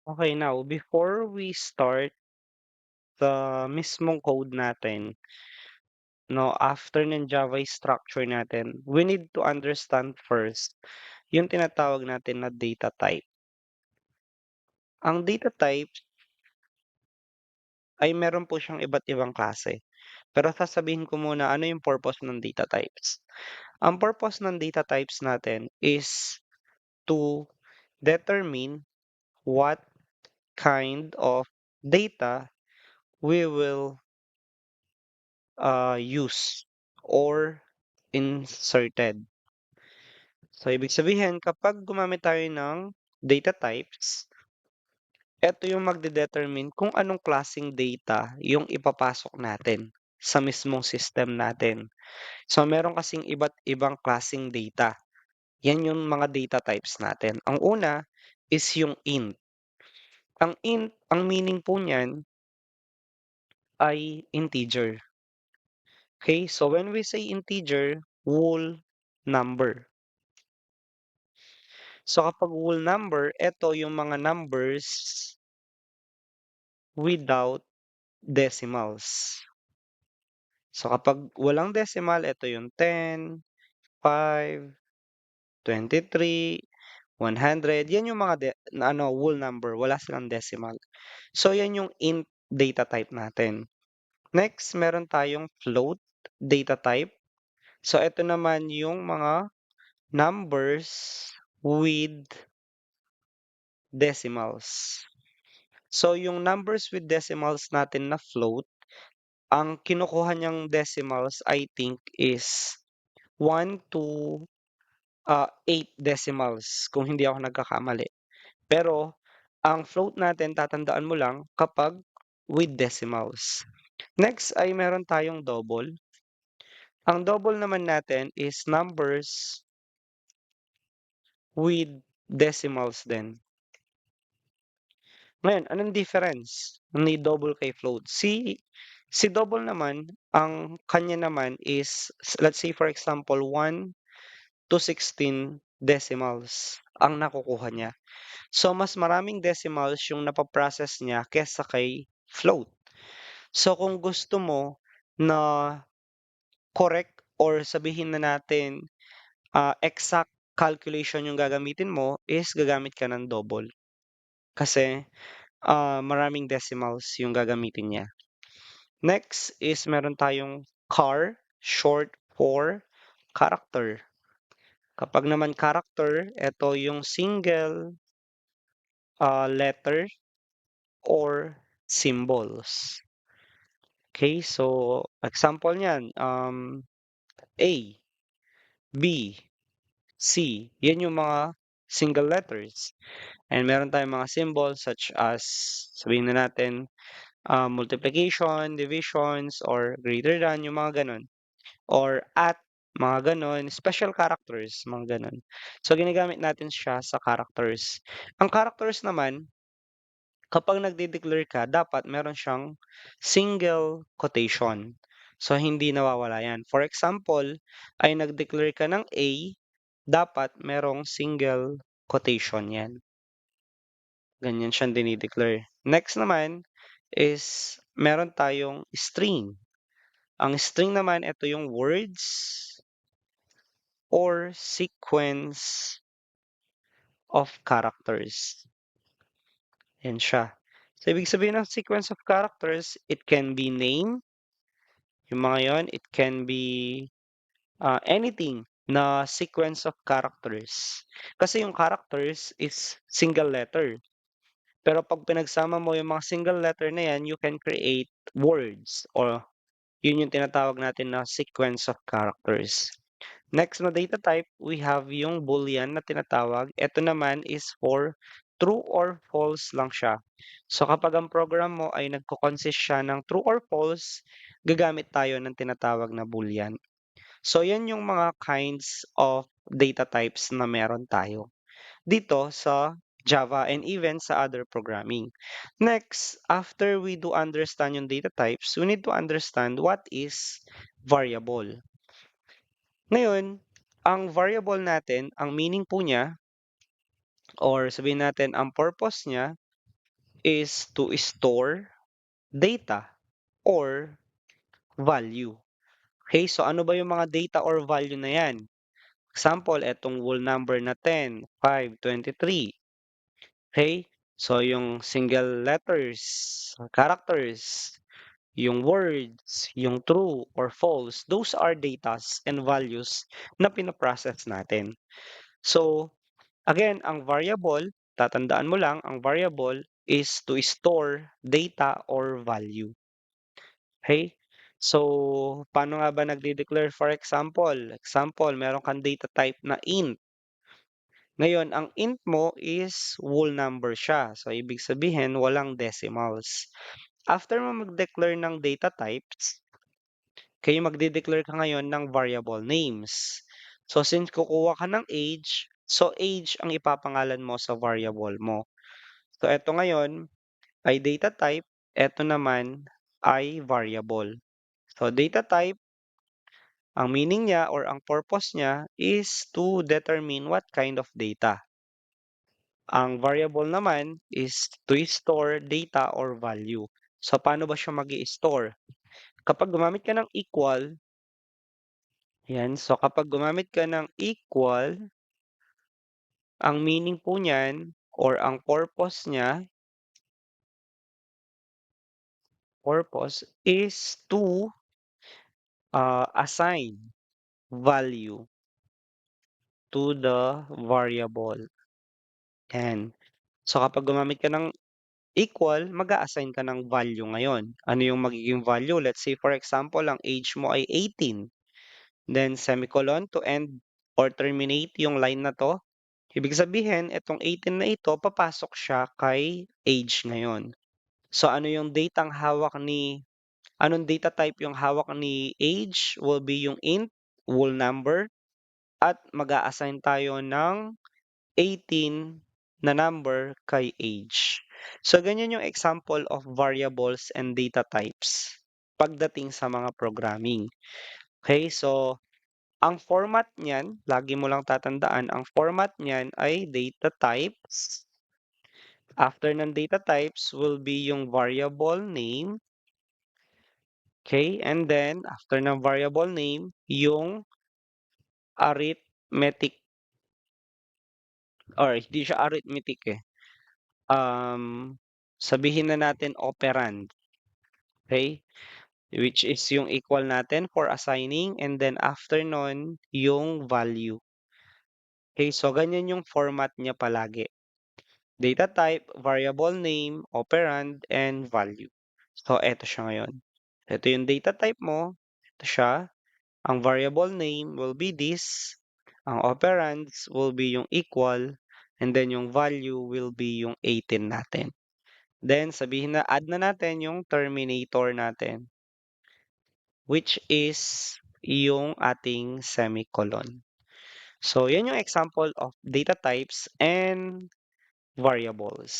Okay, now before we start sa mismong code natin, no, after ng Java structure natin, we need to understand first yung tinatawag natin na data type. Ang data type ay meron po siyang iba't ibang klase. Pero sasabihin ko muna ano yung purpose ng data types. Ang purpose ng data types natin is to determine what kind of data we will use or inserted. So, ibig sabihin, kapag gumamit tayo ng data types, eto yung magde-determine kung anong klaseng data yung ipapasok natin sa mismong system natin. So, meron kasing iba't ibang klaseng data. Yan yung mga data types natin. Ang una is yung int. Ang int, ang meaning po niyan ay integer. Okay, so when we say integer, whole number. So kapag whole number, ito yung mga numbers without decimals. So kapag walang decimal, ito yung 10, 5, 23, 100. Yan yung mga whole number, wala silang decimal. So yan yung int data type natin. Next, meron tayong float data type. So ito naman yung mga numbers with decimals. So, yung numbers with decimals natin na float, ang kinukuha niyang decimals, I think, is 1 to 8 decimals, kung hindi ako nagkakamali. Pero, ang float natin, tatandaan mo lang kapag with decimals. Next ay meron tayong double. Ang double naman natin is numbers with decimals din. Ngayon, anong difference ni double kay float? Si double naman, ang kanya naman is, let's say for example, 1 to 16 decimals ang nakukuha niya. So, mas maraming decimals yung napaprocess niya kesa kay float. So, kung gusto mo na correct or sabihin na natin exact calculation yung gagamitin mo is gagamit ka ng double. Kasi maraming decimals yung gagamitin niya. Next is meron tayong char, short for character. Kapag naman character, ito yung single letter or symbols. Okay, so example niyan, A, B, C. Yan yung mga single letters. And meron tayong mga symbols such as, sabihin na natin, multiplication, divisions, or greater than, yung mga ganon. Or at, mga ganon. Special characters, mga ganon. So, ginagamit natin siya sa characters. Ang characters naman, kapag nagde-declare ka, dapat meron siyang single quotation. So, hindi nawawala yan. For example, ay nag-declare ka ng A, dapat merong single quotation yan. Ganyan siyang dinideclare. Next naman is meron tayong string. Ang string naman, ito yung words or sequence of characters. Yan siya. So, ibig sabihin ng sequence of characters, it can be name, yung mga yon, it can be anything na sequence of characters. Kasi yung characters is single letter. Pero pag pinagsama mo yung mga single letter na yan, you can create words or yun yung tinatawag natin na sequence of characters. Next na data type, we have yung boolean na tinatawag. Ito naman is for true or false lang siya. So kapag ang program mo ay nagko-consist siya ng true or false, gagamit tayo ng tinatawag na boolean. So yan yung mga kinds of data types na meron tayo dito sa Java and even sa other programming. Next, after we do understand yung data types, we need to understand what is variable. Ngayon, ang variable natin, ang meaning po niya, or sabihin natin ang purpose niya, is to store data or value. Okay, so ano ba yung mga data or value na yan? Example, etong whole number na 10, 5, 23. Okay, so yung single letters, characters, yung words, yung true or false, those are datas and values na pinaprocess natin. So, again, ang variable, tatandaan mo lang, ang variable is to store data or value. Okay? So, paano nga ba nagde-declare for example? Example, meron kang data type na int. Ngayon, ang int mo is whole number siya. So, ibig sabihin, walang decimals. After mo mag-declare ng data types, kayo magde-declare ka ngayon ng variable names. So, since kukuha ka ng age, so age ang ipapangalan mo sa variable mo. So, eto ngayon ay data type, eto naman ay variable. So, data type, ang meaning niya or ang purpose niya is to determine what kind of data. Ang variable naman is to store data or value. So, paano ba siya mag-i-store? Kapag gumamit ka ng equal, yan. So, kapag gumamit ka ng equal, ang meaning po niyan or ang purpose is to assign value to the variable. Yan. So, kapag gumamit ka ng equal, mag-a-assign ka ng value ngayon. Ano yung magiging value? Let's say, for example, ang age mo ay 18. Then, semicolon to end or terminate yung line na to. Ibig sabihin, itong 18 na ito, papasok siya kay age ngayon. So, anong data type yung hawak ni age will be yung int, whole number, at mag-a-assign tayo ng 18 na number kay age. So, ganyan yung example of variables and data types pagdating sa mga programming. Okay, so ang format niyan, lagi mo lang tatandaan, ang format niyan ay data types. After ng data types will be yung variable name. Okay, and then after ng variable name, yung arithmetic or hindi siya arithmetic eh. Sabihin na natin operand. Okay? Which is yung equal natin for assigning and then after nun, yung value. Okay, so ganyan yung format niya palagi. Data type, variable name, operand, and value. So, eto siya ngayon. Ito yung data type mo. Ito siya. Ang variable name will be this. Ang operands will be yung equal. And then yung value will be yung 18 natin. Then, sabihin na, add na natin yung terminator natin, which is yung ating semicolon. So, yan yung example of data types and variables.